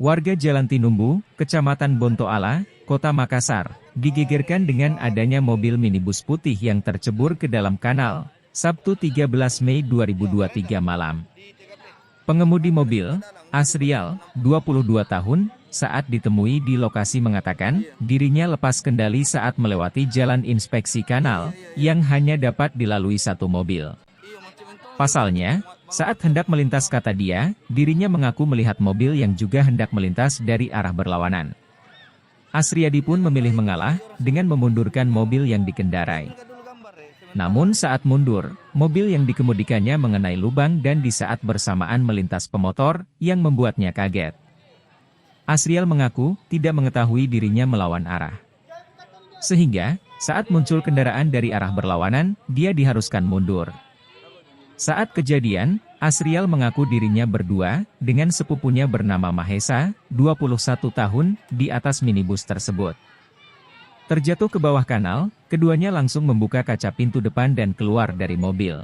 Warga Jalan Tinumbu, Kecamatan Bontoala, Kota Makassar, digegerkan dengan adanya mobil minibus putih yang tercebur ke dalam kanal, Sabtu 13 Mei 2023 malam. Pengemudi mobil, Asrial, 22 tahun, saat ditemui di lokasi mengatakan, dirinya lepas kendali saat melewati jalan inspeksi kanal, yang hanya dapat dilalui satu mobil. Pasalnya, saat hendak melintas kata dia, dirinya mengaku melihat mobil yang juga hendak melintas dari arah berlawanan. Asriadi pun memilih mengalah, dengan memundurkan mobil yang dikendarai. Namun saat mundur, mobil yang dikemudikannya mengenai lubang dan di saat bersamaan melintas pemotor, yang membuatnya kaget. Asrial mengaku, tidak mengetahui dirinya melawan arah. Sehingga, saat muncul kendaraan dari arah berlawanan, dia diharuskan mundur. Saat kejadian, Asrial mengaku dirinya berdua, dengan sepupunya bernama Mahesa, 21 tahun, di atas minibus tersebut. Terjatuh ke bawah kanal, keduanya langsung membuka kaca pintu depan dan keluar dari mobil.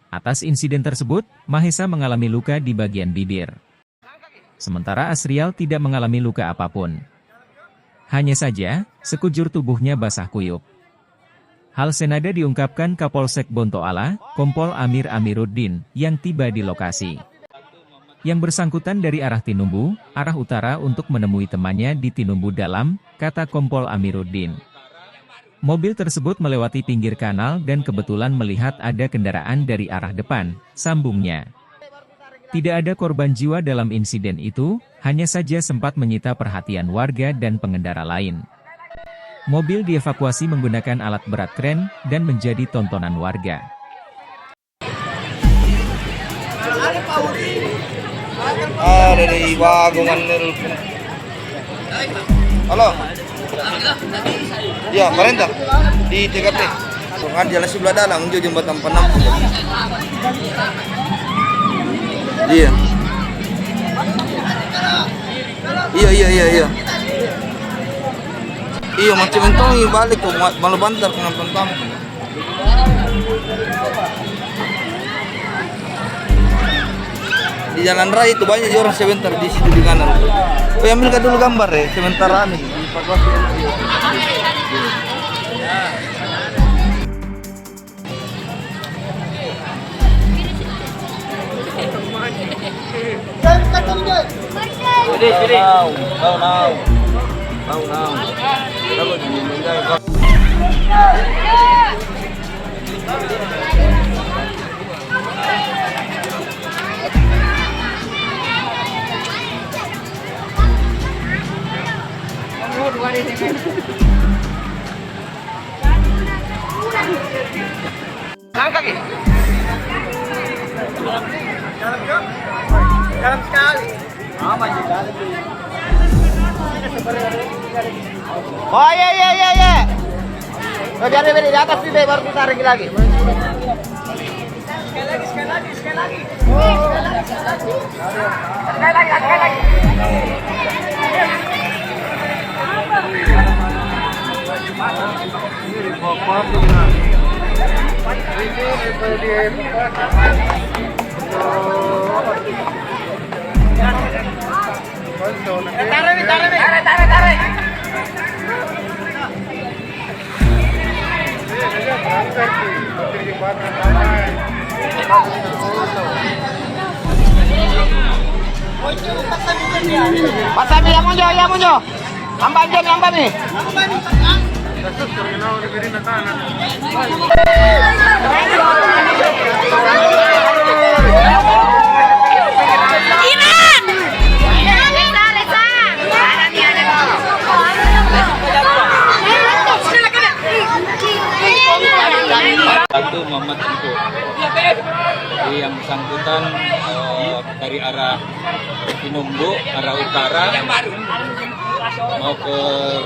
Atas insiden tersebut, Mahesa mengalami luka di bagian bibir. Sementara Asrial tidak mengalami luka apapun. Hanya saja, sekujur tubuhnya basah kuyup. Hal senada diungkapkan Kapolsek Bontoala, Kompol Amir Amiruddin, yang tiba di lokasi. Yang bersangkutan dari arah Tinumbu, arah utara untuk menemui temannya di Tinumbu Dalam, kata Kompol Amiruddin. Mobil tersebut melewati pinggir kanal dan kebetulan melihat ada kendaraan dari arah depan, sambungnya. Tidak ada korban jiwa dalam insiden itu, hanya saja sempat menyita perhatian warga dan pengendara lain. Mobil dievakuasi menggunakan alat berat kren, dan menjadi tontonan warga. Dari Wagungan. Halo. Ya, perintah di TKP. Kan jalan sebelah dalam menuju jembatan Penampung. Iya. Iya. Iya, macam itu balik ke malu bantar ke Penampung. Di jalan raya itu banyak orang sebentar di situ di kanan. Oh, ambilkan dulu gambar ya, sebentar nih. Angkat ya? Dalam sekali. Oh iya. Oh, jadi di atas ini baru kita tarik lagi. Sekali lagi. Sekali lagi. Tarik. Pasabi yang munjo. Amban nih. Satu Muhammad Tengku. Jadi yang bersangkutan dari arah Tinumbu, arah utara, mau ke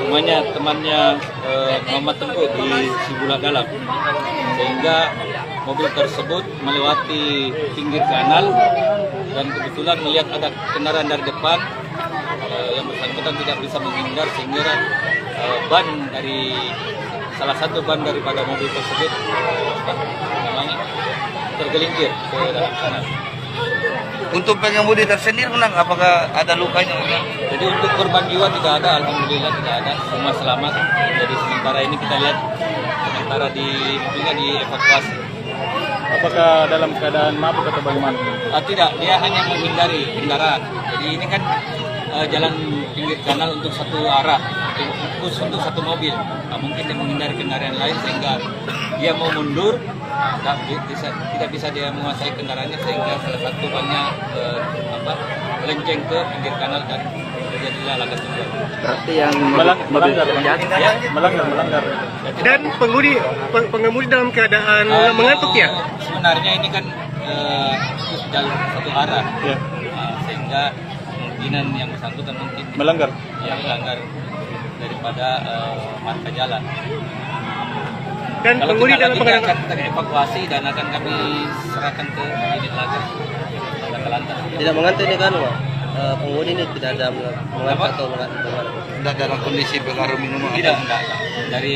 rumahnya temannya Muhammad Tengku di Sibula Dalam. Sehingga mobil tersebut melewati pinggir kanal dan kebetulan melihat ada kendaraan dari depan. Yang bersangkutan tidak bisa menghindar sehingga ban dari salah satu ban daripada mobil tersebut tergelincir ke dalam kanal. Untuk pengemudi tersendiri menang, apakah ada lukanya? Jadi untuk korban jiwa tidak ada, alhamdulillah tidak ada, semua selamat. Jadi sementara ini kita lihat sementara dievakuasi. Apakah dalam keadaan mabuk atau bagaimana? Tidak, dia hanya menghindari kendaraan. Jadi ini kan jalan pinggir kanal untuk satu arah, khusus untuk satu mobil. Nah, mungkin dia menghindari kendaraan lain sehingga dia mau mundur, tidak bisa dia menguasai kendaraannya sehingga salah satu bannya melenceng ke pinggir kanal dan terjadilah laka tunggal. Berarti yang Melanggar. Ya, Melanggar. Dan pengemudi dalam keadaan mengantuk ya? Sebenarnya ini kan jalur satu arah, Ya. Sehingga kemungkinan yang bersangkutan mungkin Melanggar. melanggar daripada marka jalan. Dan Kalau pengemudi tidak dalam lagi keadaan akan evakuasi dan akan kami serahkan ke unit laka lantas. Tidak mengantuk ini kan, Pak? Pengemudi ini tidak ada mengantuk atau bagaimana? Tidak dalam kondisi pengaruh minuman. Tidak, enggak. Dari